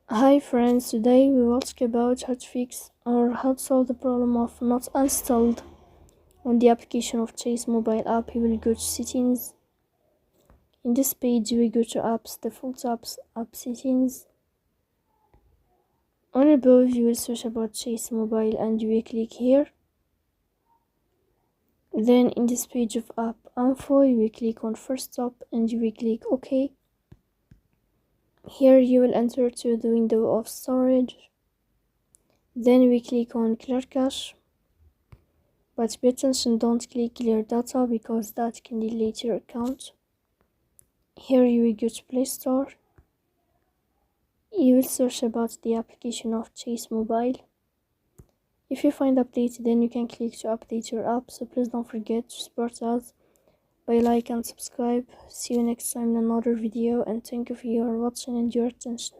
Hi friends, today we will talk about how to fix or how to solve the problem of not installed on the application of Chase mobile app. You will go to settings. In this page you will go to apps, default apps, app settings. On above you will search about Chase mobile and you will click here. Then in this page of app info you will click on first stop and you will click OK. Here you will enter to the window of storage. Then we click on clear cache, but pay attention, don't click clear data because that can delete your account. Here you will go to Play Store. You will search about the application of Chase mobile. If you find update, then you can click to update your app. So please don't forget to support us by like and subscribe. See you next time in another video, and thank you for your watching and your attention.